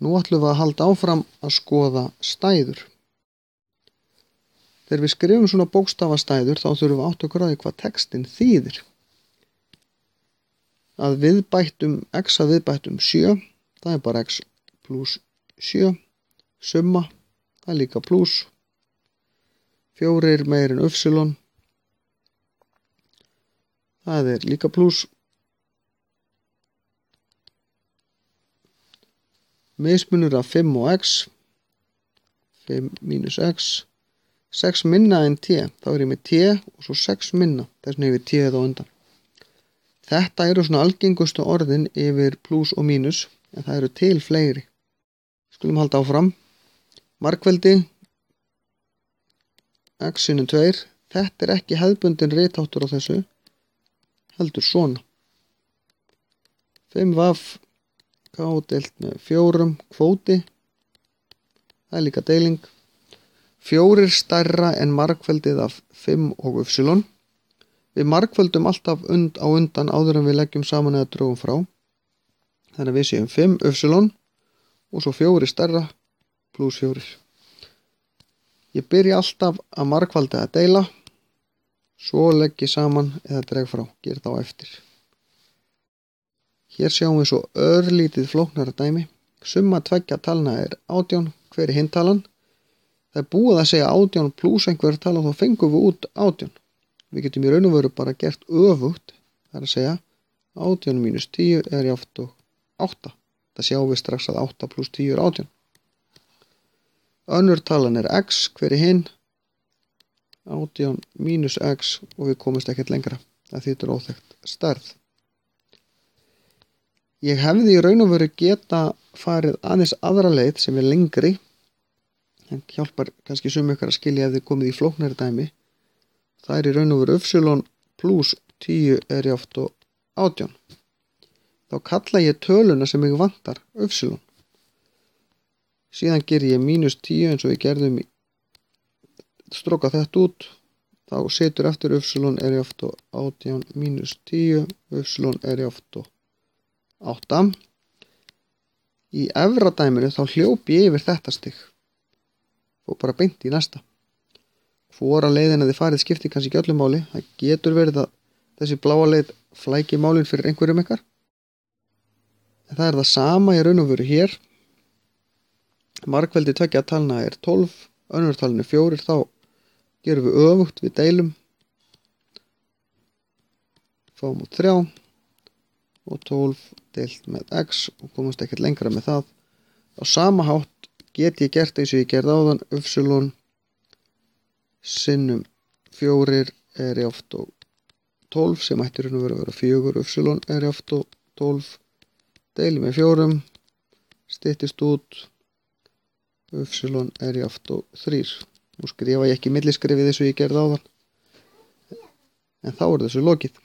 Nú ætlum við að halda áfram að skoða stæður. Þegar við skrifum svona bókstafastæður þá þurfum við átta okkur á því hvað textinn þýðir. Að viðbættum x að viðbættum 7, það er bara x plus 7. Summa, það er líka plus. 4 meir en y, það er líka plus. Mismunur af 5 og x, 5 mínus x. 6 minna en t, þá er ég með t og svo 6 minna, þess vegna yfir t-ið á undan. Þetta eru svona algengustu orðin yfir plus og mínus, en það eru til fleiri. Skulum halda áfram. Margfeldi, x sinnum 2, þetta er ekki hefðbundin ritháttur á þessu, heldur svona. 5v k deilt með 4, kvóti, það er líka deiling. 4 stærra en margfeldið af 5 og y. Við margföldum alltaf á undan áður en við leggjum saman eða drögum frá. Þannig að við séum 5 y og svo 4 stærra plus 4. Ég byrja alltaf að margfalda að deila, svo legg ég saman eða dreg frá, ger þá eftir. Hér sjáum við svo örlítið flóknara dæmi. Summa tveggja talna er 18, hver er hinn talan? Það er búið að segja 18 plus einhver tala og þá fengum við út 18. Við getum í raun og veru bara gert öfugt, það er að segja 18 mínus 10 er jafnt og 8. Það sjáum við strax að 8 plus 10 er 18. Önnur talan er x, hver er hinn? 18 mínus x og við komumst ekkert lengra. Það þýtur óþekkt stærð. Ég hefði í raun og veru geta farið aðeins aðra leið sem er lengri. En hjálpar kannski sumum ykkur að skilja ef þið komið í flóknari dæmi. Það er í raun og veru y plus 10 er jafnt og 18. Þá kalla ég töluna sem mig vantar y. Síðan ger ég mínus 10 eins og við gerðum stróka þetta út. Þá setur eftir y er jafnt og 18 mínus 10, y er jafnt og 8. Í efra dæminu þá hljóp ég yfir þetta stig og bara beint í næsta. Hvora leiðina þið farið skiptir kannski ekki öllu máli. Það getur verið að þessi bláa leið flæki málin fyrir einhverjum ykkar. En það er það sama í raun og veru hér. Margfeldi tveggja talna er 12, önnur talin er 4, þá gerum við öfugt, við deilum. Fáum út 3 og 12 deilt með x og komumst ekkert lengra með það. Á sama hátt get ég gert eins og ég gerði áðan, y sinnum 4 er jafnt og 12 sem ætti raun og veru að vera 4, y er jafnt og 12, deili með 4, styttist út, y er jafnt og 3. Nú skrifa ég ekki milliskrifið eins og ég gerði áðan, en þá er þessu lokið.